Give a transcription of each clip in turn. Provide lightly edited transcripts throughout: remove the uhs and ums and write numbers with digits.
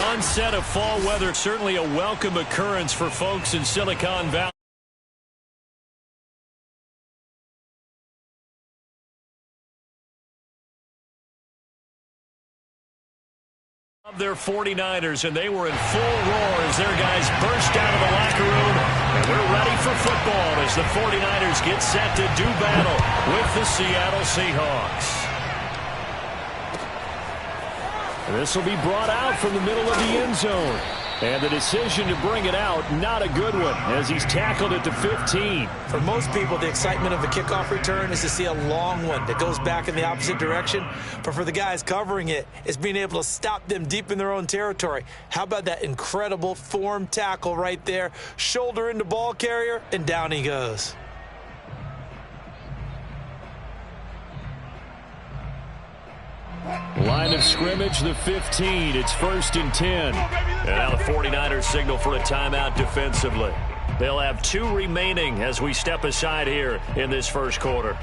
onset of fall weather, certainly a welcome occurrence for folks in Silicon Valley. Their 49ers, and they were in full roar as their guys burst out of the locker room, and we're ready for football as the 49ers get set to do battle with the Seattle Seahawks. This will be brought out from the middle of the end zone, and the decision to bring it out, not a good one, as he's tackled at the 15. For most people, the excitement of a kickoff return is to see a long one that goes back in the opposite direction. But for the guys covering it, it's being able to stop them deep in their own territory. How about that incredible form tackle right there? Shoulder into ball carrier, and down he goes. Line of scrimmage, the 15. It's 1st and 10. And now the 49ers signal for a timeout defensively. They'll have 2 remaining as we step aside here in this first quarter.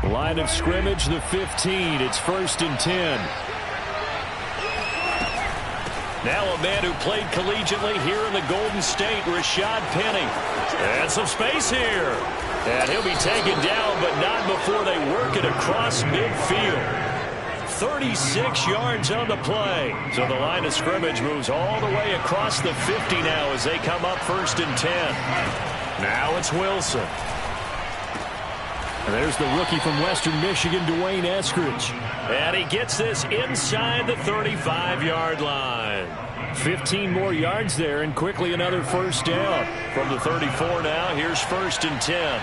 Line of scrimmage, the 15. It's 1st and 10. Now a man who played collegiately here in the Golden State, Rashad Penny. And some space here. And he'll be taken down, but not before they work it across midfield. 36 yards on the play. So the line of scrimmage moves all the way across the 50 now as they come up 1st and 10. Now it's Wilson. And there's the rookie from Western Michigan, Dwayne Eskridge. And he gets this inside the 35-yard line. 15 more yards there, and quickly another first down. From the 34 now, here's 1st and 10.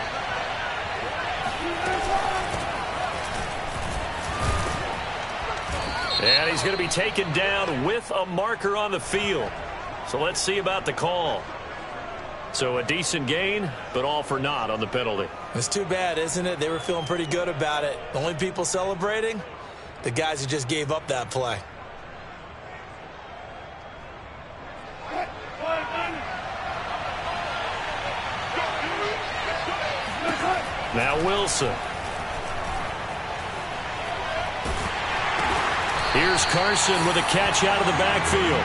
And he's going to be taken down with a marker on the field. So let's see about the call. So a decent gain, but all for naught on the penalty. It's too bad, isn't it? They were feeling pretty good about it. The only people celebrating, the guys who just gave up that play. Now Wilson. Here's Carson with a catch out of the backfield.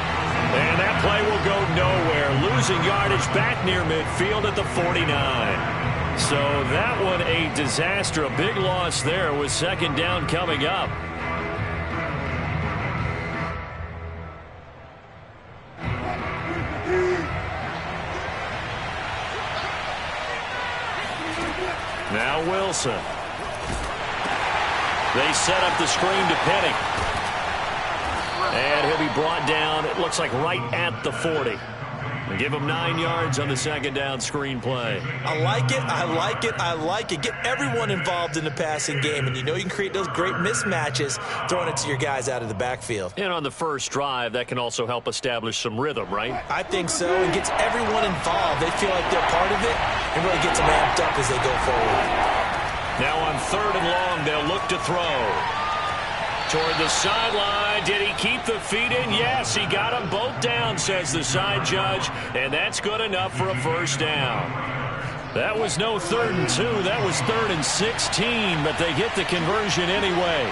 And that play will go nowhere. Losing yardage back near midfield at the 49. So that one a disaster. A big loss there with 2nd down coming up. Now Wilson. They set up the screen to Penny. And he'll be brought down, it looks like right at the 40. And give him 9 yards on the 2nd down screen play. I like it, I like it, I like it. Get everyone involved in the passing game, and you know you can create those great mismatches throwing it to your guys out of the backfield. And on the first drive, that can also help establish some rhythm, right? I think so. It gets everyone involved. They feel like they're part of it, and really gets them amped up as they go forward. Now on 3rd and long, they'll look to throw. Toward the sideline. Did he keep the feet in? Yes, he got them both down, says the side judge. And that's good enough for a first down. That was no 3rd and 2. That was 3rd and 16, but they get the conversion anyway.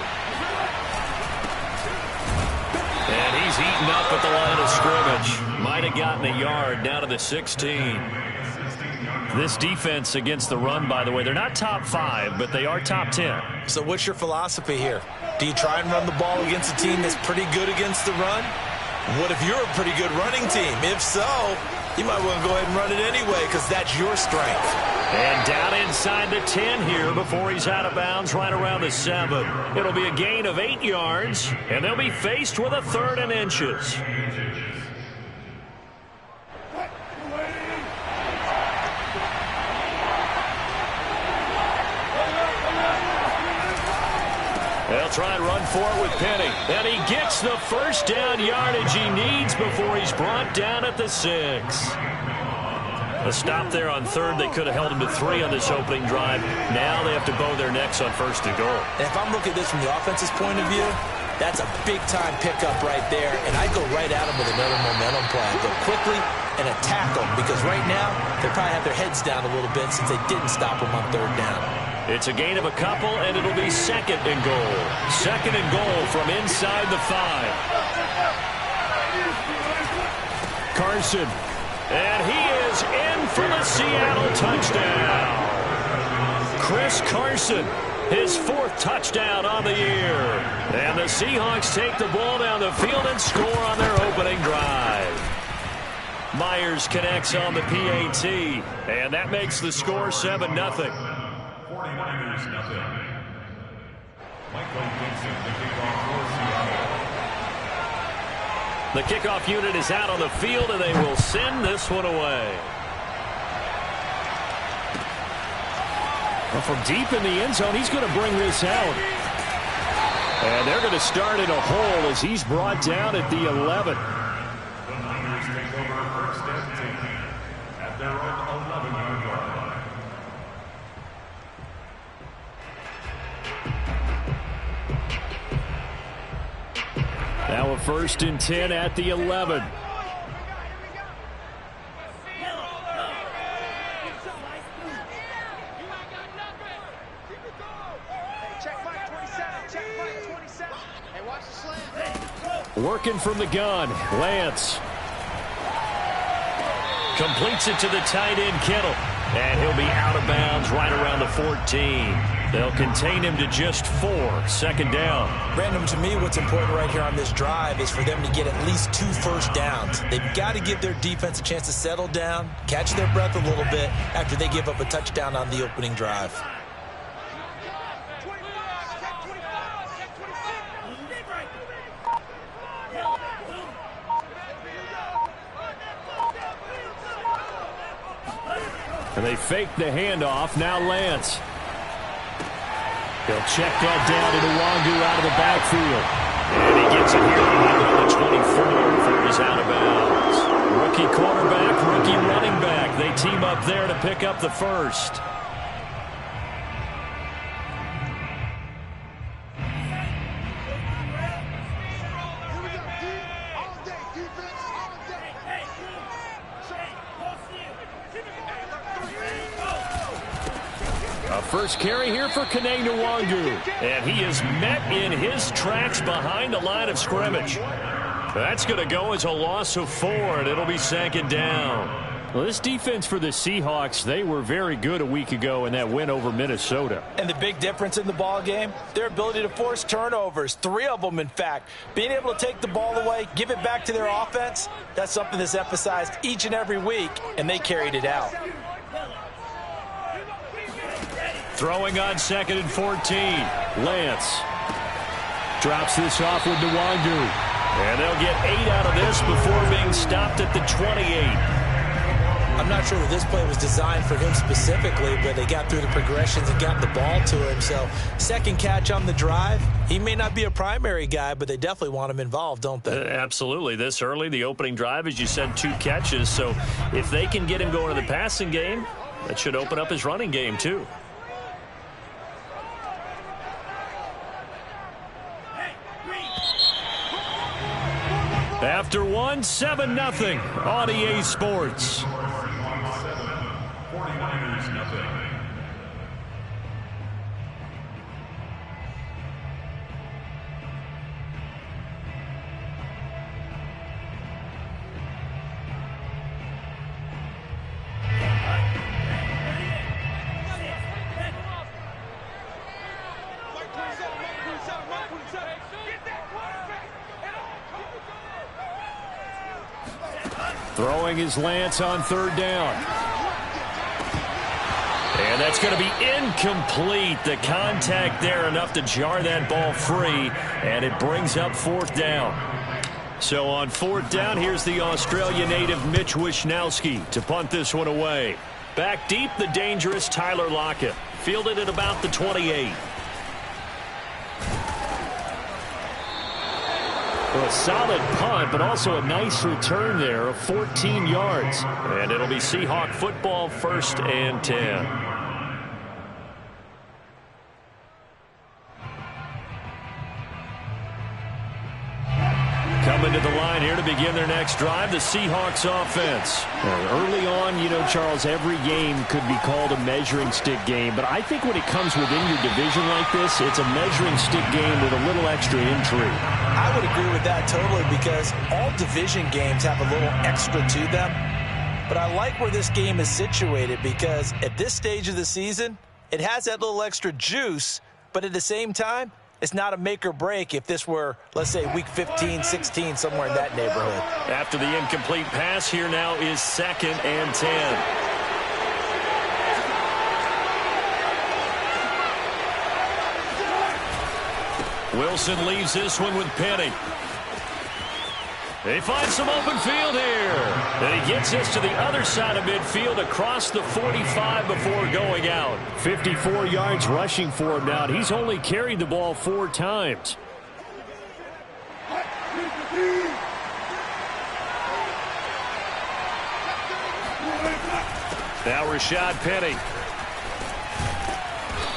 And he's eaten up at the line of scrimmage. Might have gotten a yard down to the 16. This defense against the run, by the way, they're not top 5, but they are top 10. So what's your philosophy here? Do you try and run the ball against a team that's pretty good against the run? What if you're a pretty good running team? If so, you might want to go ahead and run it anyway because that's your strength. And down inside the 10 here before he's out of bounds right around the 7. It'll be a gain of 8 yards, and they'll be faced with a 3rd and inches. They'll try and run for it with Penny. And he gets the first down yardage he needs before he's brought down at the 6. A stop there on 3rd. They could have held him to 3 on this opening drive. Now they have to bow their necks on 1st and goal. And if I'm looking at this from the offense's point of view, that's a big-time pickup right there. And I go right at him with another momentum play. Go quickly, and attack them, because right now they probably have their heads down a little bit since they didn't stop them on third down. It's a gain of a couple, and it'll be second and goal. Second and goal from inside the 5. Carson. And he is in for the Seattle touchdown. Chris Carson, his 4th touchdown on the year. And the Seahawks take the ball down the field and score on their opening drive. Myers connects on the PAT, and that makes the score 7-0. 49ers nothing. Michael Dixon, the kickoff for Seattle. The kickoff unit is out on the field, and they will send this one away. Well, from deep in the end zone, he's going to bring this out. And they're going to start in a hole as he's brought down at the 11. The Niners take over first and 10 at their own 11-yard line. Now a 1st and 10 at the 11. Working from the gun, Lance. Completes it to the tight end, Kittle. And he'll be out of bounds right around the 14. They'll contain him to just 4. 2nd down. Brandon, to me, what's important right here on this drive is for them to get at least 2 first downs. They've got to give their defense a chance to settle down, catch their breath a little bit after they give up a touchdown on the opening drive. And they fake the handoff. Now Lance. They'll check that down to Nwangu out of the backfield. And he gets it here on the 24 for his out of bounds. Rookie quarterback, rookie running back. They team up there to pick up the 1st. First carry here for Kene Nwangu. And he is met in his tracks behind the line of scrimmage. That's going to go as a loss of 4, and it'll be 2nd down. Well, this defense for the Seahawks, they were very good a week ago in that win over Minnesota. And the big difference in the ball game, their ability to force turnovers, 3 of them, in fact. Being able to take the ball away, give it back to their offense, that's something that's emphasized each and every week, and they carried it out. Throwing on 2nd and 14. Lance drops this off with Nwangu. And they'll get 8 out of this before being stopped at the 28. I'm not sure that this play was designed for him specifically, but they got through the progressions and got the ball to him. So 2nd catch on the drive. He may not be a primary guy, but they definitely want him involved, don't they? Absolutely. This early, the opening drive, as you said, 2 catches. So if they can get him going to the passing game, that should open up his running game too. After 1, 7-0 on EA Sports. 49ers nothing. Throwing his Lance on 3rd down. And that's going to be incomplete. The contact there enough to jar that ball free, and it brings up 4th down. So on 4th down, here's the Australia native Mitch Wishnowsky to punt this one away. Back deep, the dangerous Tyler Lockett. Fielded at about the 28. Well, a solid punt, but also a nice return there of 14 yards. And it'll be Seahawk football, 1st and 10. Coming to the line here to begin begin their next drive, the Seahawks offense. Early on, Charles, every game could be called a measuring stick game. But I think when it comes within your division like this, it's a measuring stick game with a little extra intrigue. I would agree with that totally because all division games have a little extra to them. But I like where this game is situated because at this stage of the season, it has that little extra juice, but at the same time, it's not a make or break if this were, let's say, week 15, 16, somewhere in that neighborhood. After the incomplete pass, here now is 2nd and 10. Wilson leaves this one with Penny. They find some open field here. And he gets this to the other side of midfield across the 45 before going out. 54 yards rushing for him now. He's only carried the ball 4 times. Now Rashad Penny.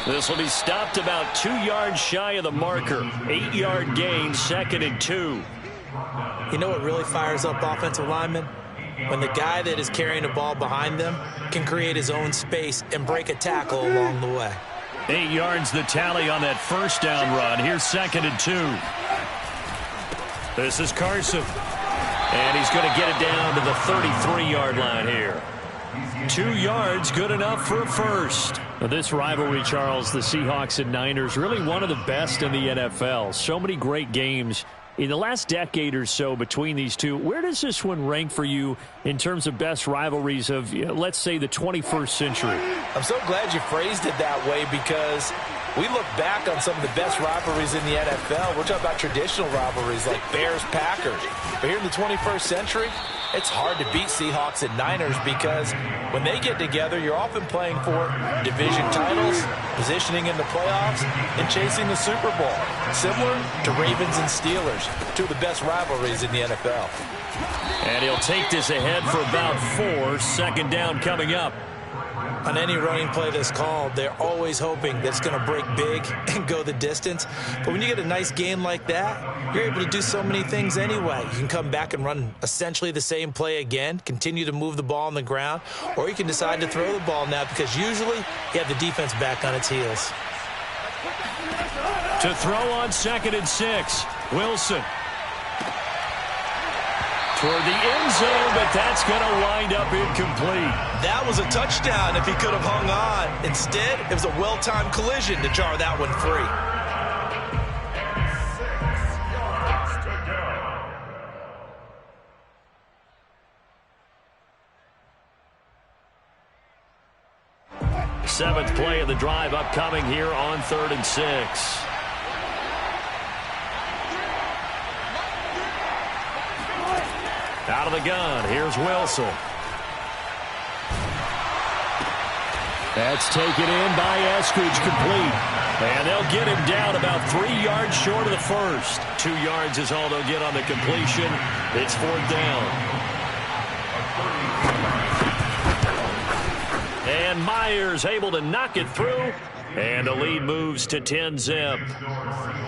This will be stopped about 2 yards shy of the marker. 8-yard gain, 2nd and 2. You know what really fires up offensive linemen? When the guy that is carrying the ball behind them can create his own space and break a tackle along the way. 8 yards the tally on that first down run. Here's 2nd and 2. This is Carson. And he's going to get it down to the 33-yard line here. 2 yards, good enough for a first. Now this rivalry, Charles, the Seahawks and Niners, really one of the best in the NFL. So many great games in the last decade or so between these two. Where does this one rank for you in terms of best rivalries of, let's say, the 21st century? I'm so glad you phrased it that way because we look back on some of the best rivalries in the NFL. We're talking about traditional rivalries like Bears-Packers. But here in the 21st century, it's hard to beat Seahawks and Niners because when they get together, you're often playing for division titles, positioning in the playoffs, and chasing the Super Bowl. Similar to Ravens and Steelers, two of the best rivalries in the NFL. And he'll take this ahead for about 4. 2nd down coming up. On any running play that's called, they're always hoping that it's going to break big and go the distance. But when you get a nice gain like that, you're able to do so many things anyway. You can come back and run essentially the same play again, continue to move the ball on the ground, or you can decide to throw the ball now because usually you have the defense back on its heels. To throw on 2nd and 6, Wilson. Toward the end zone, but that's going to wind up incomplete. That was a touchdown if he could have hung on. Instead, it was a well-timed collision to jar that one free. Seventh play of the drive upcoming here on 3rd and 6. Out of the gun, here's Wilson. That's taken in by Eskridge, complete. And they'll get him down about 3 yards short of the first. 2 yards is all they'll get on the completion. It's 4th down. And Myers able to knock it through. And the lead moves to 10-zip.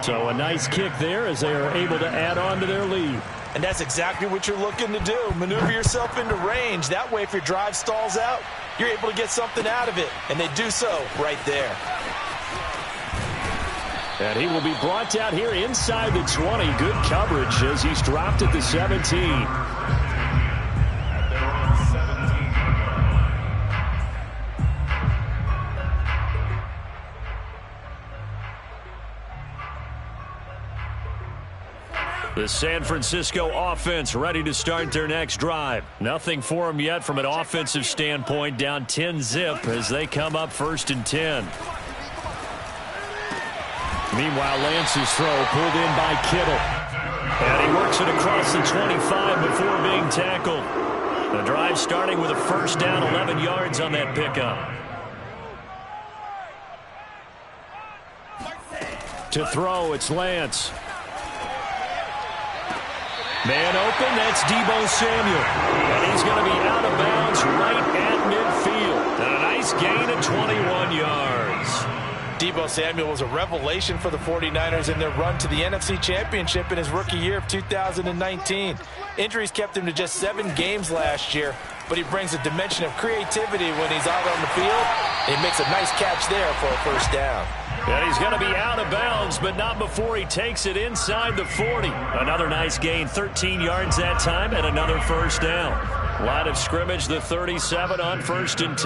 So a nice kick there as they are able to add on to their lead. And that's exactly what you're looking to do. Maneuver yourself into range. That way, if your drive stalls out, you're able to get something out of it. And they do so right there. And he will be brought down here inside the 20. Good coverage as he's dropped at the 17. The San Francisco offense ready to start their next drive. Nothing for them yet from an offensive standpoint, down 10-zip as they come up 1st and 10. Meanwhile, Lance's throw pulled in by Kittle. And he works it across the 25 before being tackled. The drive starting with a 1st down, 11 yards on that pickup. To throw, it's Lance. Man open, that's Deebo Samuel. And he's going to be out of bounds right at midfield. And a nice gain of 21 yards. Deebo Samuel was a revelation for the 49ers in their run to the NFC Championship in his rookie year of 2019. Injuries kept him to just 7 games last year, but he brings a dimension of creativity when he's out on the field. He makes a nice catch there for a first down. And he's going to be out of bounds, but not before he takes it inside the 40. Another nice gain, 13 yards that time, and another first down. Line of scrimmage, the 37 on 1st and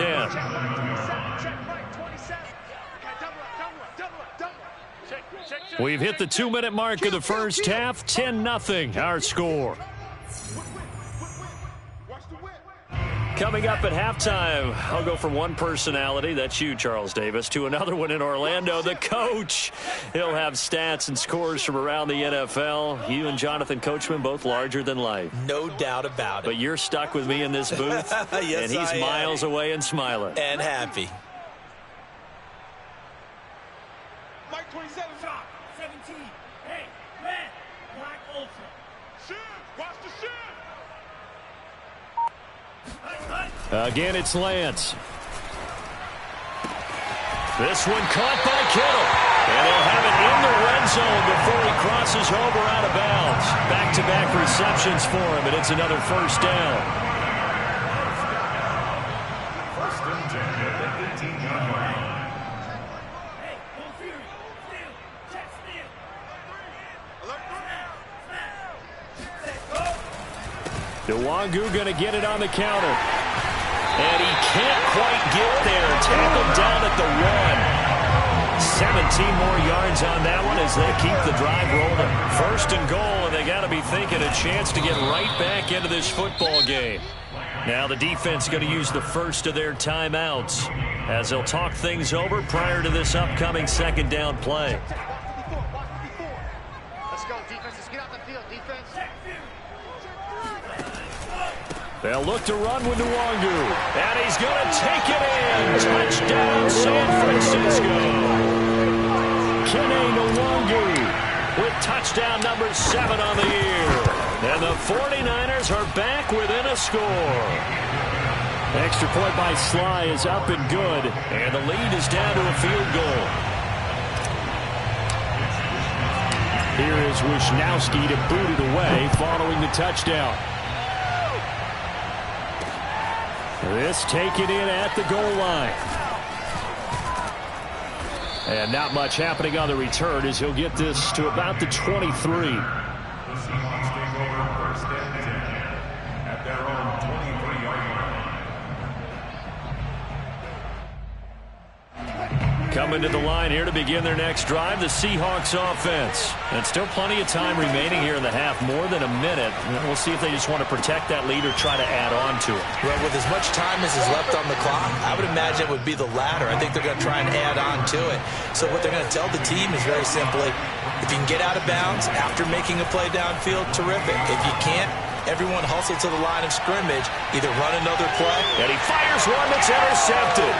10. We've hit the 2-minute mark of the first half, 10-0 our score. Coming up at halftime, I'll go from one personality, that's you, Charles Davis, to another one in Orlando, the coach. He'll have stats and scores from around the NFL. You and Jonathan Coachman, both larger than life. No doubt about it. But you're stuck with me in this booth, yes, and he's miles away and smiling. And happy. Mike 27. Shot. 17. Hey, man. Black Ultra. Shit. Watch the shit. Again, it's Lance. This one caught by Kittle. And he'll have it in the red zone before he crosses over out of bounds. Back-to-back receptions for him, and it's another first down. First and 10 at the 18-yard line. Hey, go Fury. Steal. Check steal. Nwangu going to get it on the counter. And he can't quite get there. Tackled down at the 1. 17 more yards on that one as they keep the drive rolling. First and goal, and they got to be thinking a chance to get right back into this football game. Now the defense going to use the first of their timeouts as they'll talk things over prior to this upcoming second down play. Let's go, defense. Let's get out the field, defense. They'll look to run with Nwangu. And he's going to take it in. Touchdown, San Francisco. Kene Nwangu with touchdown number 7 on the year. And the 49ers are back within a score. Extra point by Sly is up and good. And the lead is down to a field goal. Here is Wisnowski to boot it away following the touchdown. This taken in at the goal line. And not much happening on the return as he'll get this to about the 23. The Seahawks take over first and 10 at their own 23-yard line. Coming to the line here to begin their next drive, the Seahawks offense. And still plenty of time remaining here in the half, more than a minute. We'll see if they just want to protect that lead or try to add on to it. Well, with as much time as is left on the clock, I would imagine it would be the latter. I think they're going to try and add on to it. So what they're going to tell the team is very simply, if you can get out of bounds after making a play downfield, terrific. If you can't, everyone hustle to the line of scrimmage, either run another play. And he fires one that's intercepted.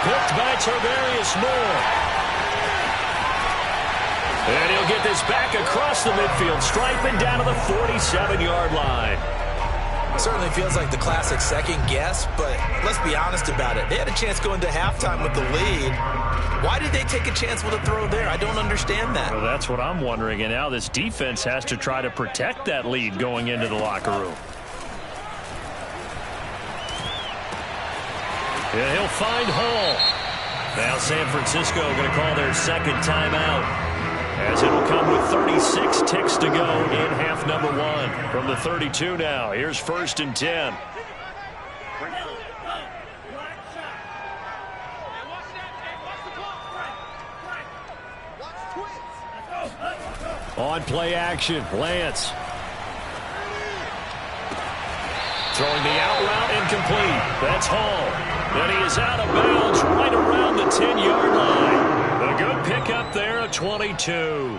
Picked by Tarvarius Moore. And he'll get this back across the midfield stripe and down to the 47-yard line. Certainly feels like the classic second guess, but let's be honest about it. They had a chance going to halftime with the lead. Why did they take a chance with a throw there? I don't understand that. Well, that's what I'm wondering. And now this defense has to try to protect that lead going into the locker room. And he'll find Hall. Now San Francisco going to call their second timeout, as it'll come with 36 ticks to go in half number 1. From the 32 now, here's 1st and 10. On play action, Lance. Throwing the out route incomplete. That's Hall. And he is out of bounds right around the 10-yard line. A good pickup there at 22.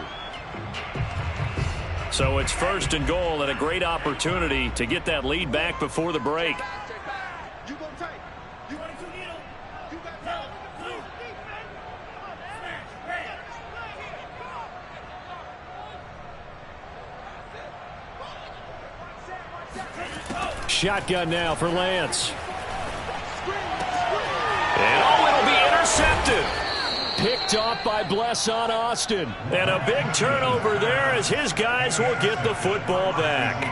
So it's 1st and goal and a great opportunity to get that lead back before the break. You go tight. You want to needle. You got help. Shotgun now for Lance. And it'll be intercepted. Picked off by Blesson Austin. And a big turnover there as his guys will get the football back.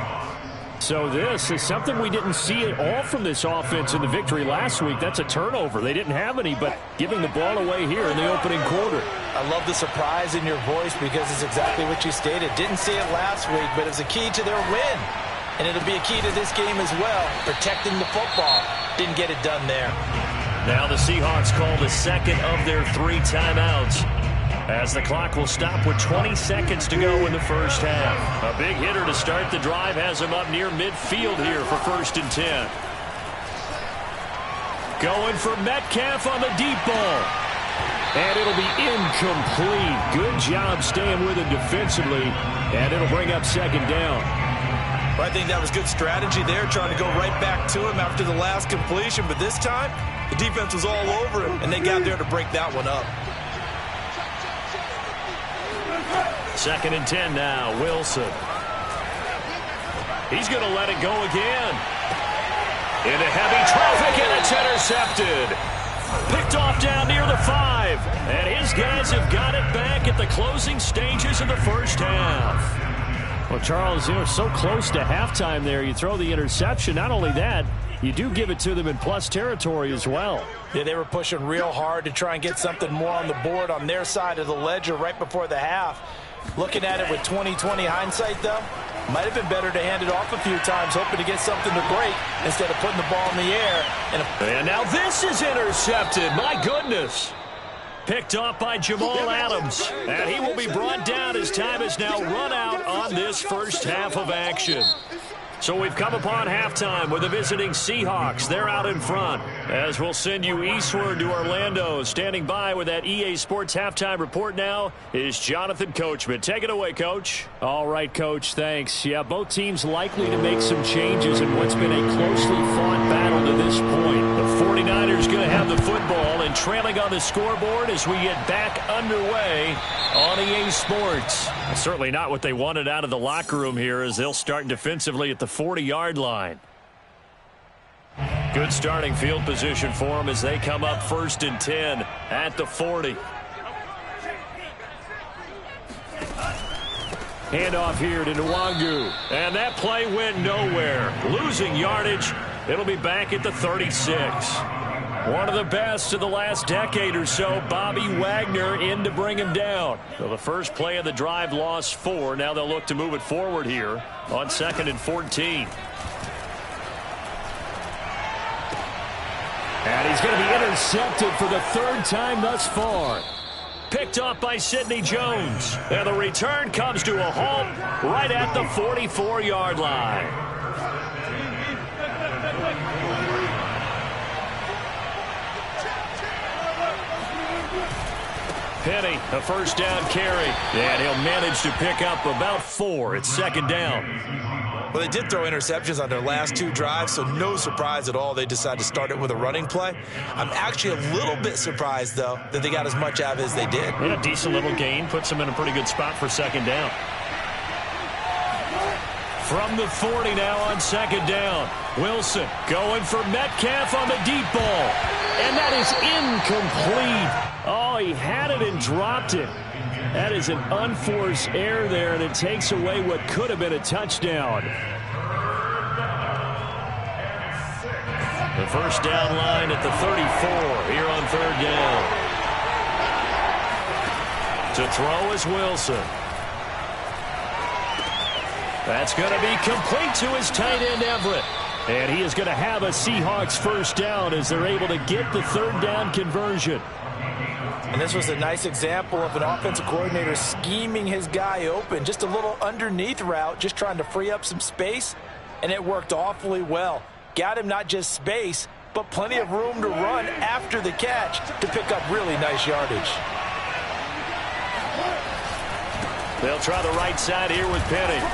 So this is something we didn't see at all from this offense in the victory last week. That's a turnover. They didn't have any, but giving the ball away here in the opening quarter. I love the surprise in your voice because it's exactly what you stated. Didn't see it last week, but it was a key to their win. And it'll be a key to this game as well, protecting the football. Didn't get it done there. Now the Seahawks call the second of their 3 timeouts, as the clock will stop with 20 seconds to go in the first half. A big hitter to start the drive has him up near midfield here for 1st and 10. Going for Metcalf on the deep ball. And it'll be incomplete. Good job staying with it defensively. And it'll bring up 2nd down. Well, I think that was good strategy there, trying to go right back to him after the last completion. But this time, the defense was all over him, and they got there to break that one up. 2nd and 10 now, Wilson. He's going to let it go again. Into heavy traffic, and it's intercepted. Picked off down near the 5. And his guys have got it back at the closing stages of the first half. Well, Charles, so close to halftime there. You throw the interception. Not only that, you do give it to them in plus territory as well. Yeah, they were pushing real hard to try and get something more on the board on their side of the ledger right before the half. Looking at it with 20/20 hindsight, though, might have been better to hand it off a few times, hoping to get something to break instead of putting the ball in the air. And now this is intercepted. My goodness. Picked off by Jamal Adams. And he will be brought down as time has now run out on this first half of action. So we've come upon halftime with the visiting Seahawks. They're out in front. As we'll send you eastward to Orlando. Standing by with that EA Sports halftime report now is Jonathan Coachman. Take it away, Coach. All right, Coach. Thanks. Yeah, both teams likely to make some changes in what's been a closely fought battle to this point. The 49ers going to have the football and trailing on the scoreboard as we get back underway on EA Sports. Certainly not what they wanted out of the locker room here, as they'll start defensively at the 40-yard line. Good starting field position for them as they come up 1st and 10 at the 40. Handoff here to Nwangu. And that play went nowhere. Losing yardage. It'll be back at the 36. One of the best of the last decade or so, Bobby Wagner in to bring him down. So the first play of the drive lost 4. Now they'll look to move it forward here on 2nd and 14. And he's going to be intercepted for the 3rd time thus far. Picked off by Sidney Jones. And the return comes to a halt right at the 44-yard line. Penny, a 1st down carry. And he'll manage to pick up about 4. It's 2nd down. Well, they did throw interceptions on their last 2 drives, so no surprise at all they decided to start it with a running play. I'm actually a little bit surprised, though, that they got as much out of it as they did. And a decent little gain puts them in a pretty good spot for 2nd down. From the 40 now on 2nd down. Wilson going for Metcalf on the deep ball. And that is incomplete. Oh, he had it and dropped it. That is an unforced error there, and it takes away what could have been a touchdown. The 1st down line at the 34 here on 3rd down. To throw is Wilson. That's going to be complete to his tight end, Everett. And he is going to have a Seahawks 1st down as they're able to get the 3rd down conversion. And this was a nice example of an offensive coordinator scheming his guy open. Just a little underneath route, just trying to free up some space, and it worked awfully well. Got him not just space, but plenty of room to run after the catch to pick up really nice yardage. They'll try the right side here with Penny.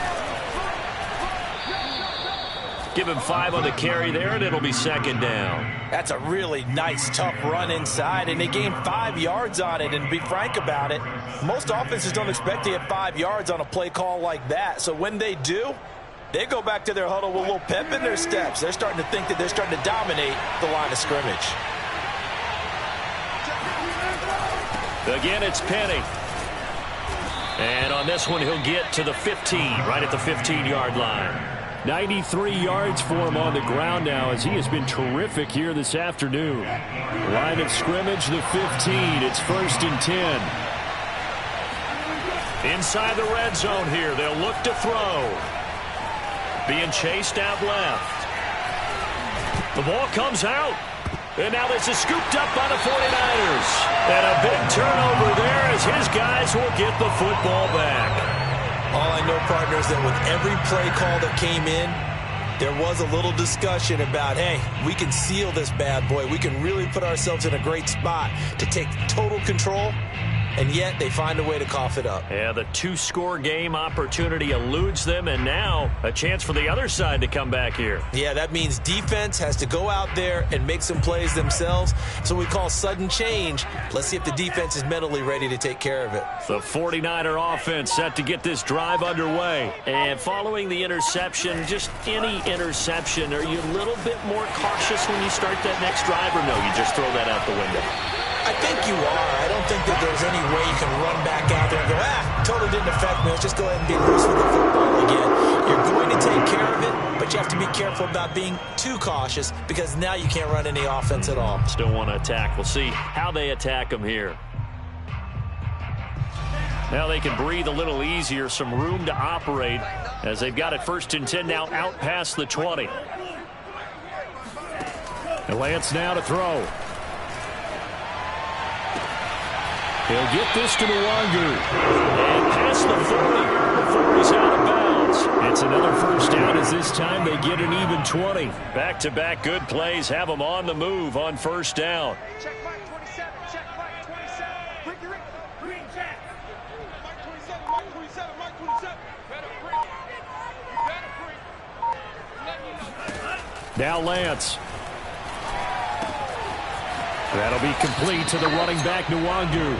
Give him 5 on the carry there, and it'll be 2nd down. That's a really nice, tough run inside, and they gained 5 yards on it. And to be frank about it, most offenses don't expect to get 5 yards on a play call like that. So when they do, they go back to their huddle with a little pep in their steps. They're starting to think that they're starting to dominate the line of scrimmage. Again, it's Penny. And on this one, he'll get to the 15, right at the 15-yard line. 93 yards for him on the ground now as he has been terrific here this afternoon. Line of scrimmage, the 15. It's 1st and 10. Inside the red zone here. They'll look to throw. Being chased out left. The ball comes out. And now this is scooped up by the 49ers. And a big turnover there as his guys will get the football back. All I know, partner, is that with every play call that came in, there was a little discussion about, hey, we can seal this bad boy. We can really put ourselves in a great spot to take total control. And yet they find a way to cough it up. Yeah, the 2-score game opportunity eludes them, and now a chance for the other side to come back here. Yeah, that means defense has to go out there and make some plays themselves. So we call sudden change. Let's see if the defense is mentally ready to take care of it. The 49er offense set to get this drive underway. And following the interception, just any interception, are you a little bit more cautious when you start that next drive, or no, you just throw that out the window? I think you are. I don't think that there's any way you can run back out there and go, totally didn't affect me. Let's just go ahead and be loose with the football again. You're going to take care of it, but you have to be careful about being too cautious because now you can't run any offense at all. Still want to attack. We'll see how they attack them here. Now they can breathe a little easier, some room to operate as they've got it 1st and 10 now out past the 20. And Lance now to throw. He'll get this to Nwangu. And past the 40. The 40's out of bounds. It's another 1st down as this time they get an even 20. Back-to-back good plays have them on the move on 1st down. Check Mike 27. Check Mike 27. Green check. Mike 27. Mike 27. Mike 27. Better bring. You better bring. Let me know. Now Lance. That'll be complete to the running back, Nwangu.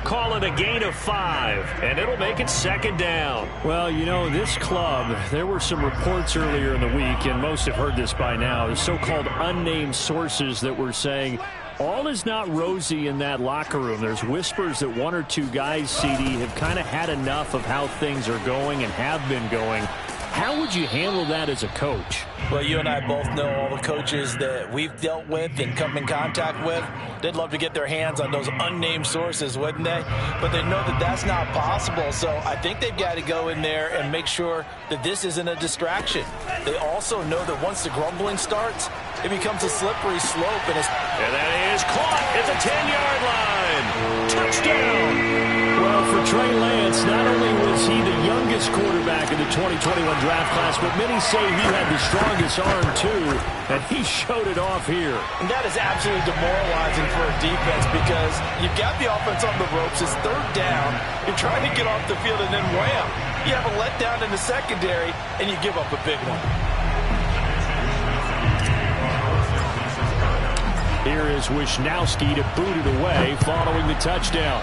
Call it a gain of 5, and it'll make it 2nd down. Well, you know, this club, there were some reports earlier in the week, and most have heard this by now, the so-called unnamed sources that were saying all is not rosy in that locker room. There's whispers that 1 or 2 guys, CD, have kind of had enough of how things are going and have been going. How would you handle that as a coach? Well, you and I both know all the coaches that we've dealt with and come in contact with. They'd love to get their hands on those unnamed sources, wouldn't they? But they know that that's not possible. So I think they've got to go in there and make sure that this isn't a distraction. They also know that once the grumbling starts, it becomes a slippery slope. And that is caught at the 10-yard line. Touchdown. Well, for Trey Lance, not only was he the youngest quarterback in the 2021 draft class, but many say he had the strongest arm, too, and he showed it off here. And that is absolutely demoralizing for a defense because you've got the offense on the ropes. It's 3rd down. You're trying to get off the field, and then wham, you have a letdown in the secondary, and you give up a big one. Here is Wisnowski to boot it away following the touchdown.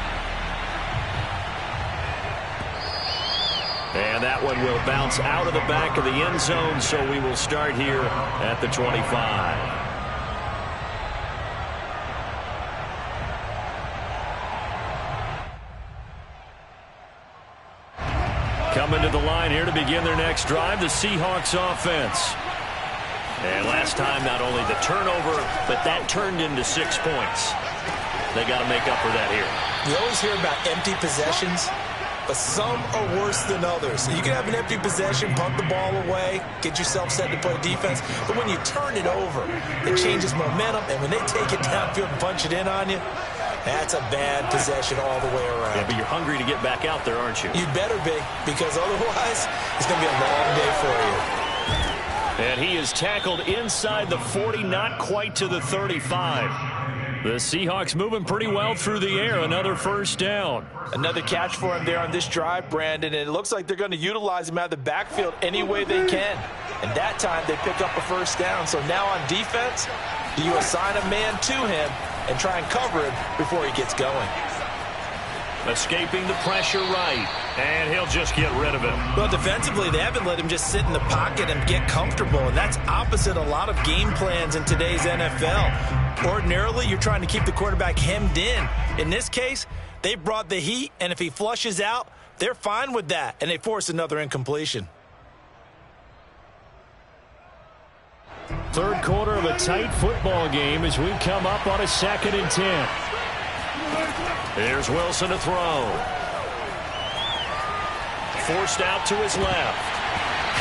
And that one will bounce out of the back of the end zone, so we will start here at the 25. Coming to the line here to begin their next drive, the Seahawks offense. And last time, not only the turnover, but that turned into 6 points. They got to make up for that here. You always hear about empty possessions, but some are worse than others. You can have an empty possession, punt the ball away, get yourself set to play defense, but when you turn it over, it changes momentum, and when they take it downfield and punch it in on you, that's a bad possession all the way around. Yeah, but you're hungry to get back out there, aren't you? You'd better be, because otherwise, it's going to be a long day for you. And he is tackled inside the 40, not quite to the 35. The Seahawks moving pretty well through the air. Another 1st down. Another catch for him there on this drive, Brandon, and it looks like they're going to utilize him out of the backfield any way they can. And that time they pick up a 1st down. So now on defense, do you assign a man to him and try and cover him before he gets going? Escaping the pressure right, and he'll just get rid of him. Well, defensively, they haven't let him just sit in the pocket and get comfortable, and that's opposite a lot of game plans in today's NFL. Ordinarily, you're trying to keep the quarterback hemmed in. In this case, they brought the heat, and if he flushes out, they're fine with that, and they force another incompletion. third quarter of a tight football game as we come up on a 2nd and 10. Here's Wilson to throw. Forced out to his left.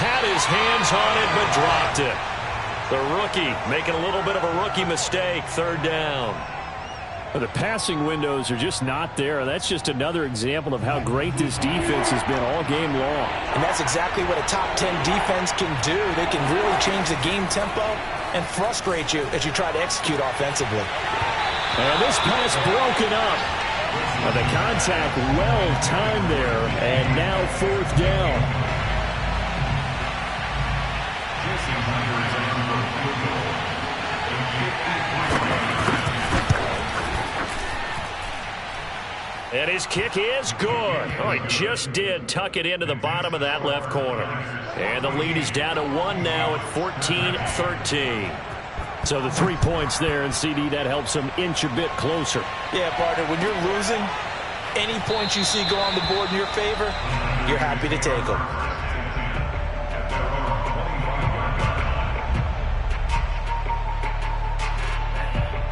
Had his hands on it, but dropped it. The rookie making a little bit of a rookie mistake. 3rd down. The passing windows are just not there. That's just another example of how great this defense has been all game long. And that's exactly what a top 10 defense can do. They can really change the game tempo and frustrate you as you try to execute offensively. And this pass broken up. The contact well timed there, and now 4th down. And his kick is good. Oh, he just did tuck it into the bottom of that left corner. And the lead is down to 1 now at 14-13. So the 3 points there, and CD, that helps him inch a bit closer. Yeah, partner, when you're losing, any points you see go on the board in your favor, you're happy to take them.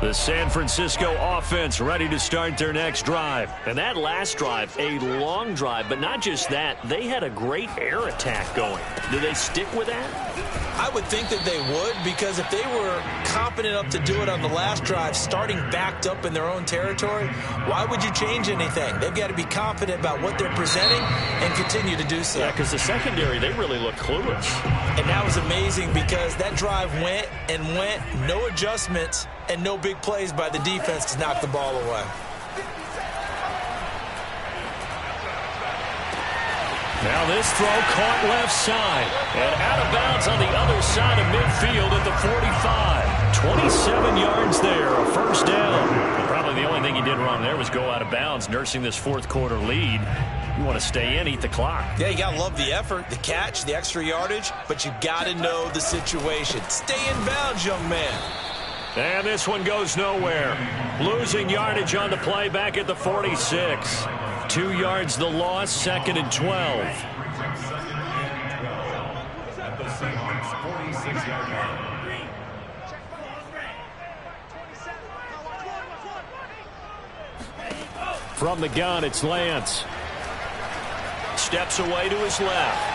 The San Francisco offense ready to start their next drive. And that last drive, a long drive, but not just that. They had a great air attack going. Do they stick with that? I would think that they would, because if they were competent enough to do it on the last drive, starting backed up in their own territory, why would you change anything? They've got to be confident about what they're presenting and continue to do so. Yeah, because the secondary, they really look clueless. And that was amazing because that drive went and went, no adjustments, and no big plays by the defense to knock the ball away. Now this throw caught left side and out of bounds on the other side of midfield at the 45. 27 yards there, a 1st down. And probably the only thing he did wrong there was go out of bounds, nursing this 4th quarter lead. You want to stay in, eat the clock. Yeah, you got to love the effort, the catch, the extra yardage, but you got to know the situation. Stay in bounds, young man. And this one goes nowhere. Losing yardage on the play back at the 46. 2 yards the loss, 2nd and 12. At the Seahawks 46-yard line. From the gun, it's Lance. Steps away to his left.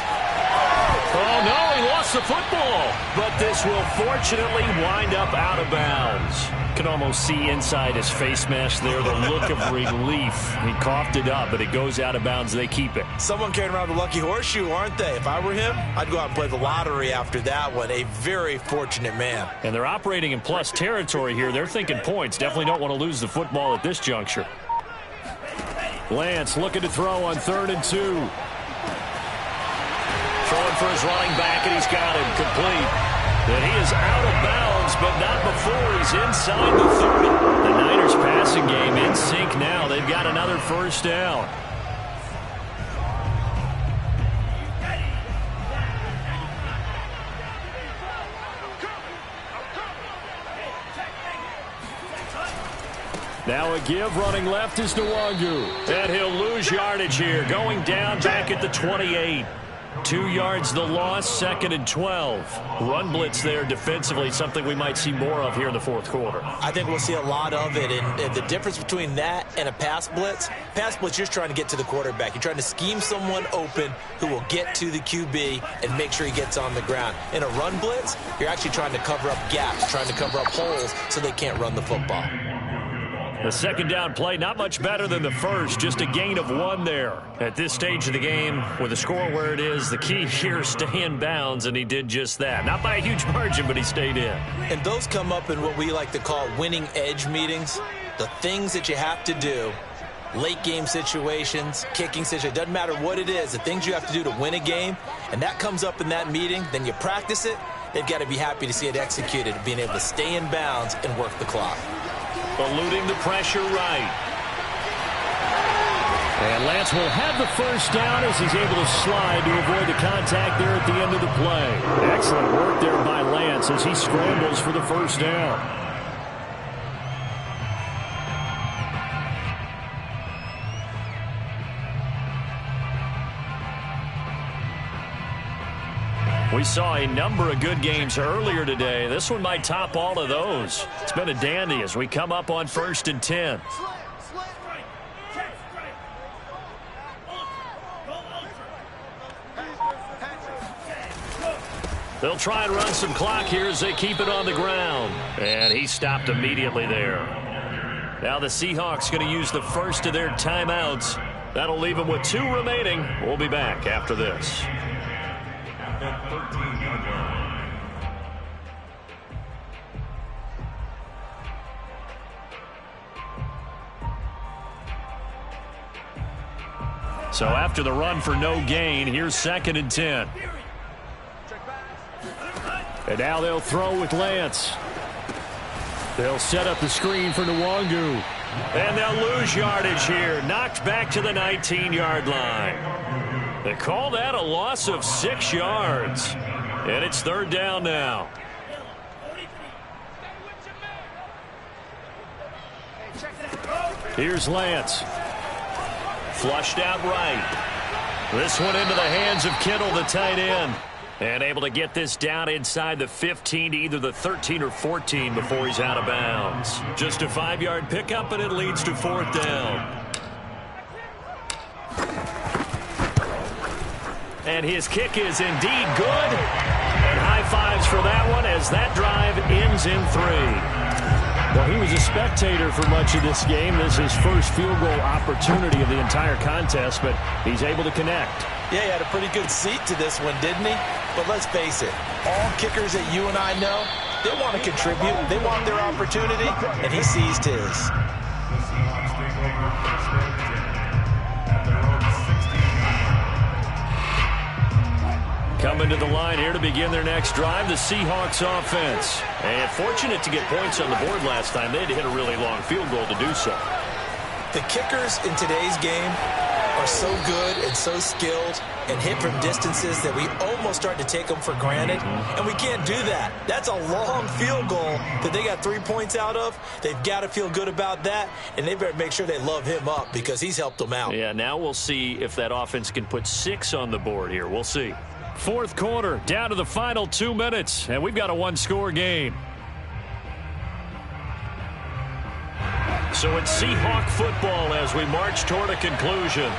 Oh, no, he lost the football. But this will fortunately wind up out of bounds. Can almost see inside his face mask there the look of relief. He coughed it up, but it goes out of bounds. They keep it. Someone carrying around the lucky horseshoe, aren't they? If I were him, I'd go out and play the lottery after that one. A very fortunate man. And they're operating in plus territory here. They're thinking points. Definitely don't want to lose the football at this juncture. Lance looking to throw on 3rd and 2. Throwing for his running back, and he's got him complete. And he is out of bounds, but not before he's inside the 30. The Niners passing game in sync now. They've got another 1st down. Now a give running left is Nwangu. And he'll lose yardage here, going down back at the 28. 2 yards the loss, 2nd and 12. Run blitz there defensively, something we might see more of here in the 4th quarter. I think we'll see a lot of it, and the difference between that and a pass blitz, you're just trying to get to the quarterback. You're trying to scheme someone open who will get to the QB and make sure he gets on the ground. In a run blitz, you're actually trying to cover up gaps, trying to cover up holes so they can't run the football. The 2nd down play, not much better than the first, just a gain of 1 there. At this stage of the game, with the score where it is, the key here is stay in bounds, and he did just that. Not by a huge margin, but he stayed in. And those come up in what we like to call winning edge meetings. The things that you have to do, late game situations, kicking situations, doesn't matter what it is, the things you have to do to win a game, and that comes up in that meeting, then you practice it, they've got to be happy to see it executed, being able to stay in bounds and work the clock. Eluding the pressure right. And Lance will have the 1st down as he's able to slide to avoid the contact there at the end of the play. Excellent work there by Lance as he scrambles for the 1st down. We saw a number of good games earlier today. This one might top all of those. It's been a dandy as we come up on 1st and 10. They'll try and run some clock here as they keep it on the ground. And he stopped immediately there. Now the Seahawks going to use the first of their timeouts. That'll leave them with 2 remaining. We'll be back after this. So after the run for no gain, here's 2nd and 10. And now they'll throw with Lance. They'll set up the screen for Nwangu. And they'll lose yardage here. Knocked back to the 19-yard line. They call that a loss of 6 yards. And it's 3rd down now. Here's Lance. Flushed out right. This one into the hands of Kittle, the tight end. And able to get this down inside the 15 to either the 13 or 14 before he's out of bounds. Just a 5-yard pickup, and it leads to 4th down. And his kick is indeed good. And high fives for that one as that drive ends in 3. Well, he was a spectator for much of this game. This is his first field goal opportunity of the entire contest, but he's able to connect. Yeah, he had a pretty good seat to this one, didn't he? But let's face it, all kickers that you and I know, they want to contribute. They want their opportunity, and he seized his. Coming to the line here to begin their next drive, the Seahawks offense. And fortunate to get points on the board last time. They had to hit a really long field goal to do so. The kickers in today's game are so good and so skilled and hit from distances that we almost start to take them for granted. And we can't do that. That's a long field goal that they got 3 points out of. They've got to feel good about that, and they better make sure they love him up because he's helped them out. Yeah, now we'll see if that offense can put 6 on the board here. We'll see. 4th quarter, down to the final 2 minutes, and we've got a 1-score game. So it's Seahawk football as we march toward a conclusion.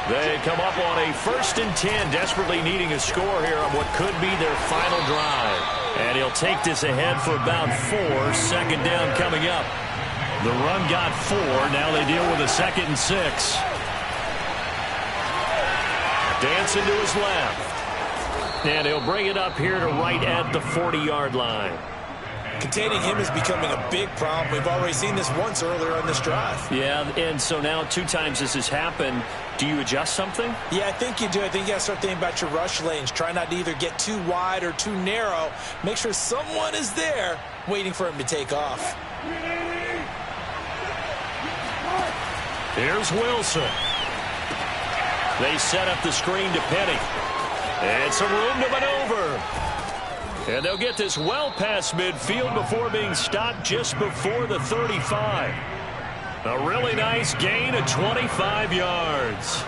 They come up on a 1st and 10, desperately needing a score here on what could be their final drive. And he'll take this ahead for about 4. 2nd down coming up. The run got 4. Now they deal with a 2nd and 6. Dancing to his left. And he'll bring it up here to right at the 40-yard line. Containing him is becoming a big problem. We've already seen this once earlier on this drive. Yeah, and so now 2 times this has happened. Do you adjust something? Yeah, I think you do. I think you got to start thinking about your rush lanes. Try not to either get too wide or too narrow. Make sure someone is there waiting for him to take off. Here's Wilson. They set up the screen to Penny. And some room to maneuver. And they'll get this well past midfield before being stopped just before the 35. A really nice gain of 25 yards.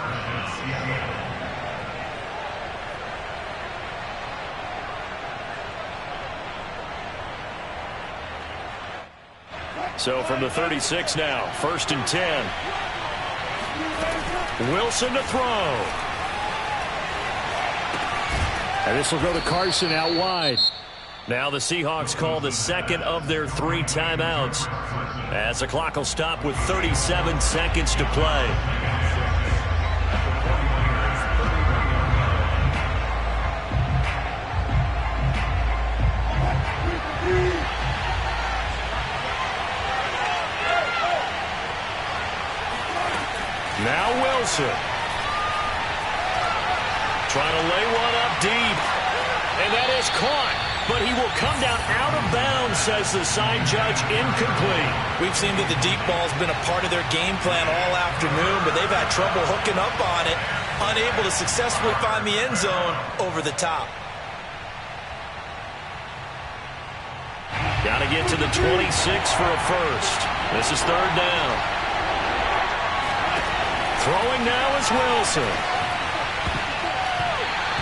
So from the 36 now, 1st and 10. Wilson to throw. And this will go to Carson out wide. Now the Seahawks call the 2nd of their 3 timeouts as the clock will stop with 37 seconds to play. Now Wilson. Trying to lay one up deep. And that is caught. But he will come down out of bounds, says the side judge, incomplete. We've seen that the deep ball's been a part of their game plan all afternoon, but they've had trouble hooking up on it, unable to successfully find the end zone over the top. Got to get to the 26 for a first. This is 3rd down. Throwing now is Wilson.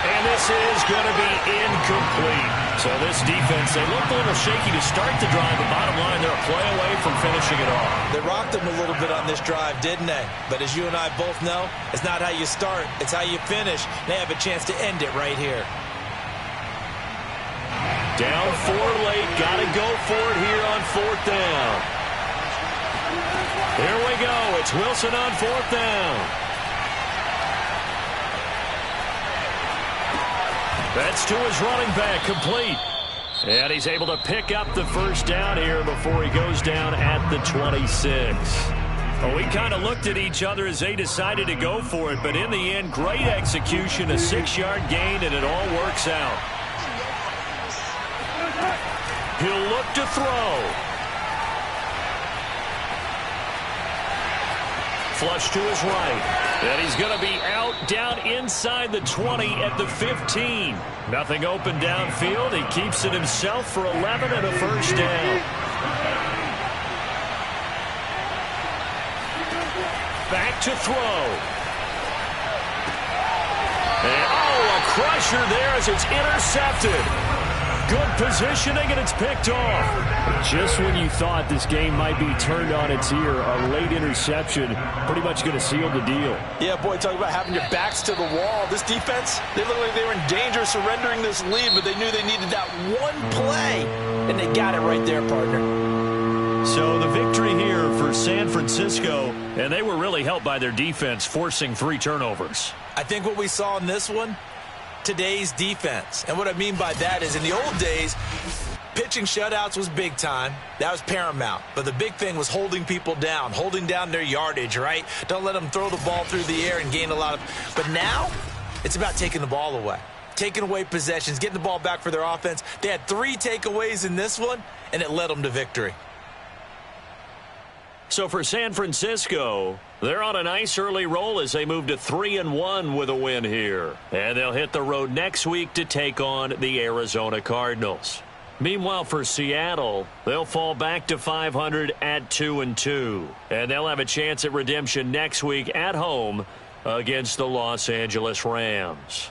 And And this is going to be incomplete. So this defense, they looked a little shaky to start the drive, but bottom line, they're a play away from finishing it off. They rocked them a little bit on this drive, didn't they? But as you and I both know, it's not how you start, it's how you finish. They have a chance to end it right here. Down 4 late, got to go for it here on 4th down. Here we go. It's Wilson on 4th down. That's to his running back, complete. And he's able to pick up the first down here before he goes down at the 26. Well, we kind of looked at each other as they decided to go for it, but in the end, great execution, a 6-yard gain, and it all works out. He'll look to throw. Flush to his right. And he's going to be out down inside the 20 at the 15. Nothing open downfield. He keeps it himself for 11 and a first down. Back to throw. And, a crusher there as it's intercepted. Good positioning, and it's picked off. Just when you thought this game might be turned on its ear, a late interception pretty much going to seal the deal. Yeah, boy, talk about having your backs to the wall. This defense, they looked like they were in danger of surrendering this lead, but they knew they needed that one play, and they got it right there, partner. So the victory here for San Francisco, and they were really helped by their defense, forcing 3 turnovers. I think what we saw in this one, today's defense. And what I mean by that is in the old days, pitching shutouts was big time. That was paramount. But the big thing was holding people down, holding down their yardage, right? Don't let them throw the ball through the air and gain a lot of... But now, it's about taking the ball away. Taking away possessions, getting the ball back for their offense. They had 3 takeaways in this one, and it led them to victory. So for San Francisco, they're on a nice early roll as they move to 3-1 with a win here. And they'll hit the road next week to take on the Arizona Cardinals. Meanwhile, for Seattle, they'll fall back to 500 at 2-2. And they'll have a chance at redemption next week at home against the Los Angeles Rams.